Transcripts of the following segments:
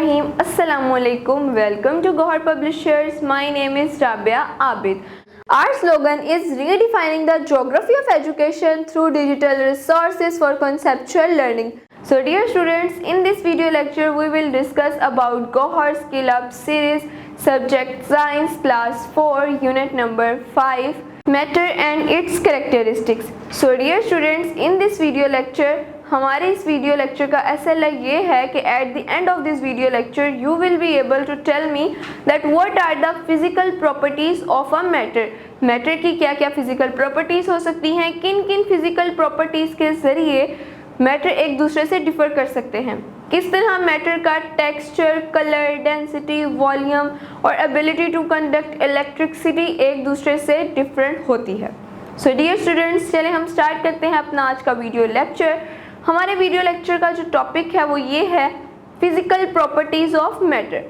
Bismillahirrahmanirrahim. Assalamualaikum. Welcome to Gohar Publishers. My name is Rabia Abid. Our slogan is redefining the geography of education through digital resources for conceptual learning. So dear students, in this video lecture we will discuss about Gohar Skill Up series, subject Science class 4, unit number 5, matter and its characteristics. So dear students, in this video lecture हमारे इस video lecture का SLA ये है कि at the end of this video lecture you will be able to tell me that what are the physical properties of a matter. Matter की क्या क्या physical properties हो सकती हैं, किन किन फिजिकल प्रॉपर्टीज के जरिए मैटर एक दूसरे से डिफर कर सकते हैं, किस तरह मैटर का टेक्सचर, कलर, डेंसिटी, वॉल्यूम और एबिलिटी टू कंडक्ट इलेक्ट्रिसिटी एक दूसरे से डिफरेंट होती है। सो डियर स्टूडेंट्स, चले हम स्टार्ट करते हैं अपना आज का वीडियो लेक्चर। हमारे वीडियो लेक्चर का जो टॉपिक है वो ये है physical properties of matter.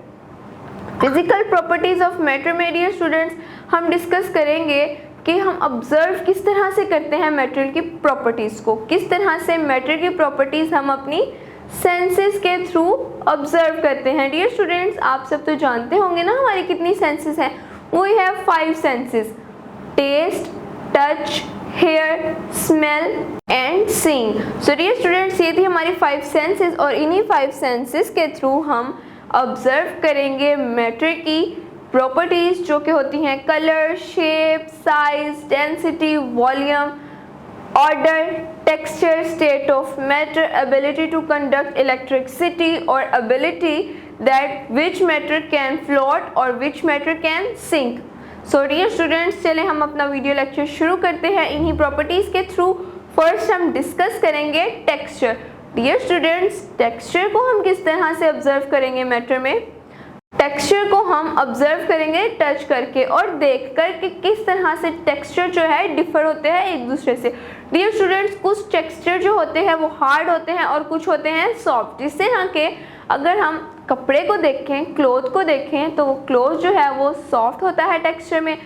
Physical properties of matter में डियर स्टूडेंट्स हम डिस्कस करेंगे कि हम ऑब्जर्व किस तरह से करते हैं मैटर की प्रॉपर्टीज को, किस तरह से मैटर की प्रॉपर्टीज हम अपनी सेंसेस के थ्रू ऑब्जर्व करते हैं। डियर स्टूडेंट्स, आप सब तो जानते होंगे ना हमारी कितनी सेंसेस हैं। We have 5 senses, taste, touch, hear, smell and seeing. So dear students, ये थी हमारी 5 सेंसेस और इन्हीं 5 सेंसेस के थ्रू हम ऑब्जर्व करेंगे मैटर की प्रॉपर्टीज जो कि होती हैं colour, shape, size, density, volume, order, texture, state of matter, ability to conduct electricity और ability that which matter can float और which matter can sink. So dear students, चले हम अपना वीडियो लेक्चर शुरू करते हैं इन्हीं प्रॉपर्टीज के थ्रू। फर्स्ट हम डिस्कस करेंगे टेक्सचर। डियर स्टूडेंट्स, टेक्सचर को हम किस तरह से ऑब्जर्व करेंगे मैटर में? टेक्सचर को हम ऑब्जर्व करेंगे टच करके और देख कर कि किस तरह से टेक्सचर जो है डिफर होते हैं एक दूसरे से। डियर स्टूडेंट्स, कुछ टेक्सचर जो होते हैं वो हार्ड होते हैं और कुछ होते हैं सॉफ्ट। जिससे यहाँ के अगर हम कपड़े को देखें, क्लोथ को देखें, तो वो क्लोथ जो है वो सॉफ्ट होता है टेक्सचर में।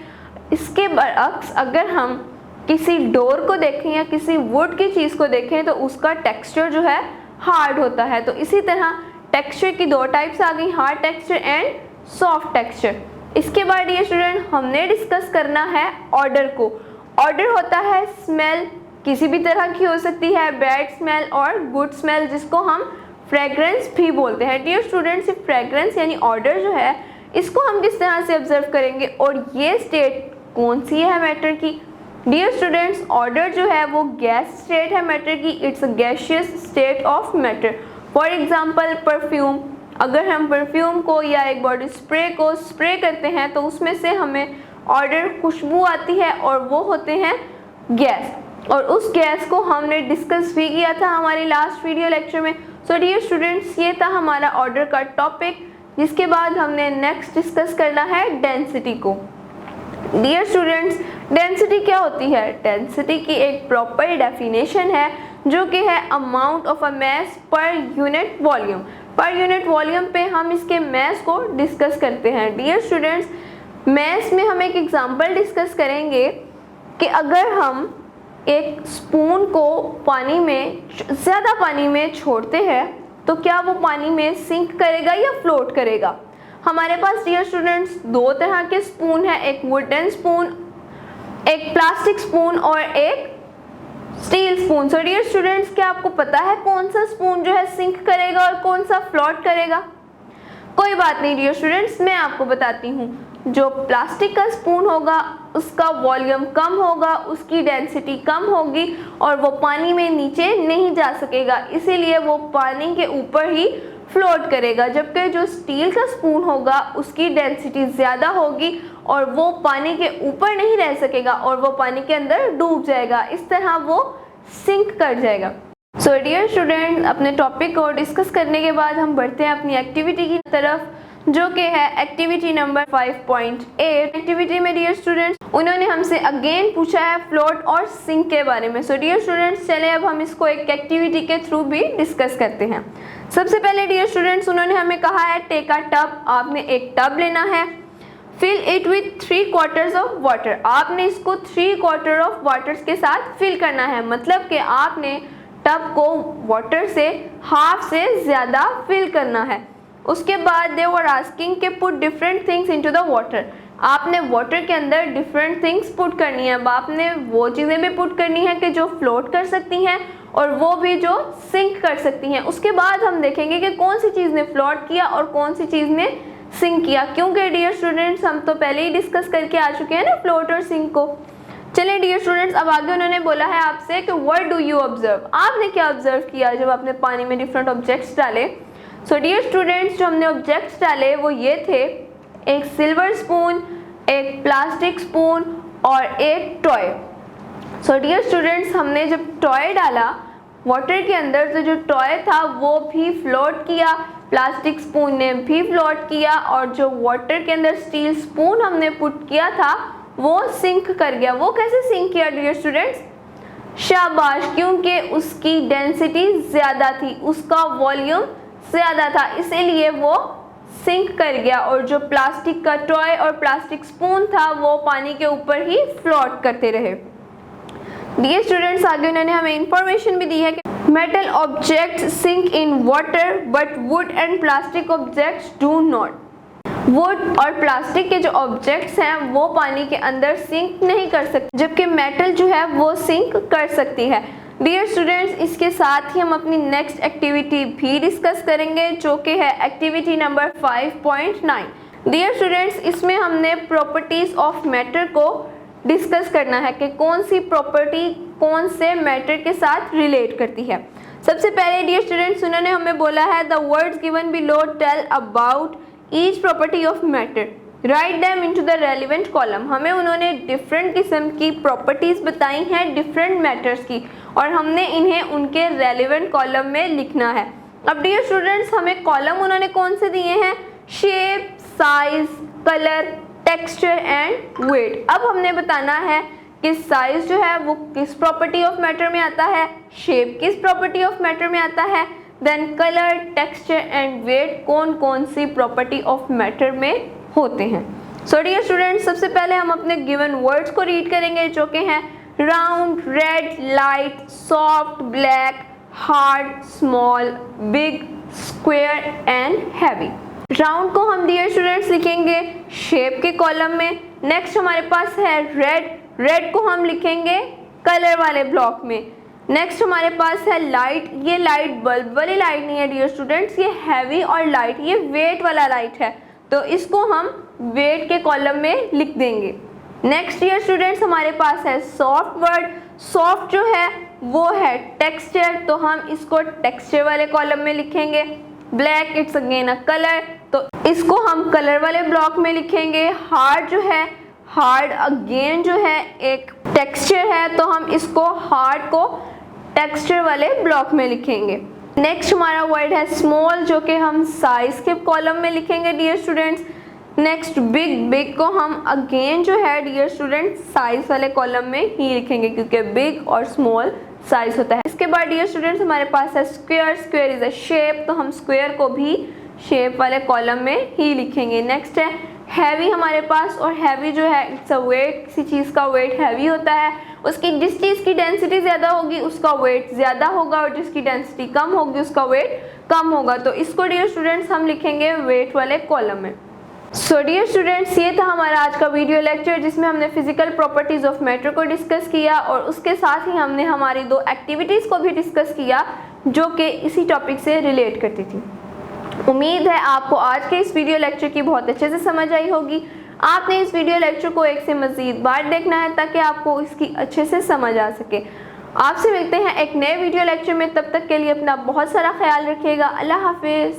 इसके बरअक्स अगर हम किसी डोर को देखें या किसी वुड की चीज़ को देखें तो उसका टेक्सचर जो है हार्ड होता है। तो इसी तरह टेक्सचर की 2 टाइप्स आ गई, hard texture and soft texture. इसके बाद ये स्टूडेंट हमने डिस्कस करना है ऑर्डर को। ऑर्डर होता है स्मेल, किसी भी तरह की हो सकती है, बैड स्मेल और गुड स्मेल, जिसको हम फ्रेग्रेंस भी बोलते हैं। डियर स्टूडेंट्स, फ्रेग्रेंस यानी ऑर्डर जो है इसको हम किस तरह से ऑब्जर्व करेंगे और ये स्टेट कौन सी है मैटर की? डियर स्टूडेंट्स, ऑर्डर जो है वो गैस स्टेट है मैटर की। It's a gaseous state of matter. For example perfume, अगर हम परफ्यूम को या एक बॉडी स्प्रे को स्प्रे करते हैं तो उसमें से हमें ऑर्डर खुशबू आती है और वो होते हैं गैस, और उस गैस को हमने डिस्कस भी किया था हमारी लास्ट वीडियो लेक्चर में। सो डियर स्टूडेंट्स, ये था हमारा ऑर्डर का टॉपिक। जिसके बाद हमने नेक्स्ट डिस्कस करना है डेंसिटी को। डियर स्टूडेंट्स, डेंसिटी क्या होती है? डेंसिटी की एक प्रॉपर डेफिनेशन है जो कि है amount of a mass per unit volume. Per unit volume पे हम इसके मैस को डिस्कस करते हैं। डियर स्टूडेंट्स, मैस में हम एक एग्जांपल डिस्कस करेंगे कि अगर हम एक स्पून को पानी में, ज़्यादा पानी में छोड़ते हैं तो क्या वो पानी में सिंक करेगा या फ्लोट करेगा? हमारे पास डियर स्टूडेंट्स 2 तरह के स्पून हैं, एक वुडन स्पून, एक प्लास्टिक स्पून और एक steel spoon. So dear students, क्या आपको पता है कौन सा स्पून जो है सिंक करेगा और कौन सा फ्लोट करेगा? कोई बात नहीं डियर स्टूडेंट्स, मैं आपको बताती हूँ। जो प्लास्टिक का स्पून होगा उसका वॉल्यूम कम होगा, उसकी डेंसिटी कम होगी और वो पानी में नीचे नहीं जा सकेगा, इसीलिए वो पानी के ऊपर ही फ्लोट करेगा। जबकि जो स्टील का स्पून होगा उसकी डेंसिटी ज़्यादा होगी और वो पानी के ऊपर नहीं रह सकेगा और वो पानी के अंदर डूब जाएगा, इस तरह वो सिंक कर जाएगा। सो डियर स्टूडेंट, अपने टॉपिक को डिस्कस करने के बाद हम बढ़ते हैं अपनी एक्टिविटी की तरफ, जो कि है एक्टिविटी नंबर 5.8। एक्टिविटी में डियर स्टूडेंट्स उन्होंने हमसे अगेन पूछा है फ्लोट और सिंक के बारे में। सो डियर स्टूडेंट्स, चले अब हम इसको एक एक्टिविटी के थ्रू भी डिस्कस करते हैं। सबसे पहले डियर स्टूडेंट्स उन्होंने हमें कहा है टेक अ टब। आपने एक टब लेना है, fill it with 3/4 of water. आपने इसको 3/4 ऑफ वाटर्स के साथ फिल करना है, मतलब कि आपने टब को वाटर से हाफ से ज़्यादा फिल करना है। उसके बाद दे वर आस्किंग के put different things into the water. आपने वाटर के अंदर डिफरेंट थिंग्स पुट करनी है। अब आपने वो चीज़ें भी पुट करनी है कि जो फ्लोट कर सकती हैं और वो भी जो सिंक कर सकती हैं। उसके बाद हम देखेंगे कि कौन सी चीज़ ने फ्लोट किया और कौन सी चीज़ ने सिंक किया, क्योंकि डियर स्टूडेंट्स हम तो पहले ही डिस्कस करके आ चुके हैं ना फ्लोट और सिंक को। चलिए डियर स्टूडेंट्स, अब आगे उन्होंने बोला है आपसे कि व्हाट डू यू ऑब्जर्व, आपने क्या ऑब्जर्व किया जब आपने पानी में डिफरेंट ऑब्जेक्ट्स डाले। सो डियर स्टूडेंट्स, जो हमने ऑब्जेक्ट्स डाले वो ये थे, एक सिल्वर स्पून, एक प्लास्टिक स्पून और एक टॉय। सो डियर स्टूडेंट्स, हमने जब टॉय डाला वाटर के अंदर तो जो टॉय था वो भी फ्लोट किया, प्लास्टिक स्पून ने भी फ्लोट किया और जो वाटर के अंदर स्टील स्पून हमने पुट किया था वो सिंक कर गया। वो कैसे सिंक किया डियर स्टूडेंट्स? शाबाश, क्योंकि उसकी डेंसिटी ज़्यादा थी, उसका वॉल्यूम ज़्यादा था, इसीलिए वो सिंक कर गया। और जो प्लास्टिक का टॉय और प्लास्टिक स्पून था वो पानी के ऊपर ही फ्लोट करते रहे। डियर स्टूडेंट्स, आगे उन्होंने हमें इंफॉर्मेशन भी दी है कि metal objects sink in water but wood and plastic objects do not. Wood और प्लास्टिक के जो ऑब्जेक्ट्स हैं वो पानी के अंदर सिंक नहीं कर सकते, जबकि मेटल जो है वो सिंक कर सकती है। डियर स्टूडेंट्स, इसके साथ ही हम अपनी नेक्स्ट एक्टिविटी भी डिस्कस करेंगे जो कि है एक्टिविटी नंबर 5.9। डियर स्टूडेंट्स, इसमें हमने प्रॉपर्टीज ऑफ मैटर को डिस्कस करना है कि कौन सी प्रॉपर्टी कौन से मैटर के साथ रिलेट करती है। सबसे पहले डियर स्टूडेंट्स, उन्होंने हमें बोला है the words given below tell about each property of matter, write them into the relevant column. हमें उन्होंने डिफरेंट किस्म की प्रॉपर्टीज बताई हैं डिफरेंट मैटर्स की और हमने इन्हें उनके रेलिवेंट कॉलम में लिखना है। अब डियर स्टूडेंट्स, हमें कॉलम उन्होंने कौन से दिए हैं? Shape, size, colour, texture and weight. अब हमने बताना है कि साइज जो है वो किस प्रॉपर्टी ऑफ मैटर में आता है, शेप किस प्रॉपर्टी ऑफ मैटर में आता है, then colour, texture and weight कौन कौन सी प्रॉपर्टी ऑफ मैटर में होते हैं। सो डियर स्टूडेंट्स, सबसे पहले हम अपने गिवन वर्ड्स को रीड करेंगे जो कि हैं round, red, light, soft, black, hard, small, big, square and heavy. Round को हम डियर स्टूडेंट्स लिखेंगे शेप के कॉलम में। नेक्स्ट हमारे पास है रेड, रेड को हम लिखेंगे कलर वाले ब्लॉक में। नेक्स्ट हमारे पास है लाइट, ये लाइट बल्ब वाली लाइट नहीं है डियर स्टूडेंट्स, ये हैवी और लाइट, ये वेट वाला लाइट है, तो इसको हम वेट के कॉलम में लिख देंगे। नेक्स्ट डियर स्टूडेंट्स हमारे पास है सॉफ्ट वर्ड, सॉफ्ट जो है वो है टेक्सचर, तो हम इसको टेक्सचर वाले कॉलम में लिखेंगे। Black it's again a colour, तो इसको हम कलर वाले ब्लॉक में लिखेंगे। हार्ड जो है, हार्ड अगेन जो है एक टेक्सचर है, तो हम इसको हार्ड को टेक्सचर वाले ब्लॉक में लिखेंगे। नेक्स्ट हमारा वर्ड है स्मॉल जो कि हम साइज के कॉलम में लिखेंगे dear students. Next big, big को हम अगेन जो है डियर स्टूडेंट्स साइज वाले कॉलम में ही लिखेंगे क्योंकि बिग और स्मॉल साइज होता है। इसके बाद डियर स्टूडेंट्स हमारे पास है square, square is a shape, तो हम स्क्वायर को भी शेप वाले कॉलम में ही लिखेंगे। नेक्स्ट है हैवी हमारे पास, और हैवी जो है इट्स अ वेट, किसी चीज़ का वेट हैवी होता है, उसकी जिस चीज़ की डेंसिटी ज़्यादा होगी उसका वेट ज़्यादा होगा और जिसकी डेंसिटी कम होगी उसका वेट कम होगा, तो इसको डियर स्टूडेंट्स हम लिखेंगे वेट वाले कॉलम में। सो डियर स्टूडेंट्स, ये था हमारा आज का वीडियो लेक्चर जिसमें हमने फिजिकल प्रॉपर्टीज़ ऑफ मैटर को डिस्कस किया और उसके साथ ही हमने हमारी 2 एक्टिविटीज़ को भी डिस्कस किया जो कि इसी टॉपिक से रिलेट करती थी। उम्मीद है आपको आज के इस वीडियो लेक्चर की बहुत अच्छे से समझ आई होगी। आपने इस वीडियो लेक्चर को एक से मज़ीद बार देखना है ताकि आपको इसकी अच्छे से समझ आ सके। आपसे मिलते हैं एक नए वीडियो लेक्चर में, तब तक के लिए अपना बहुत सारा ख्याल रखिएगा। अल्लाह हाफिज़।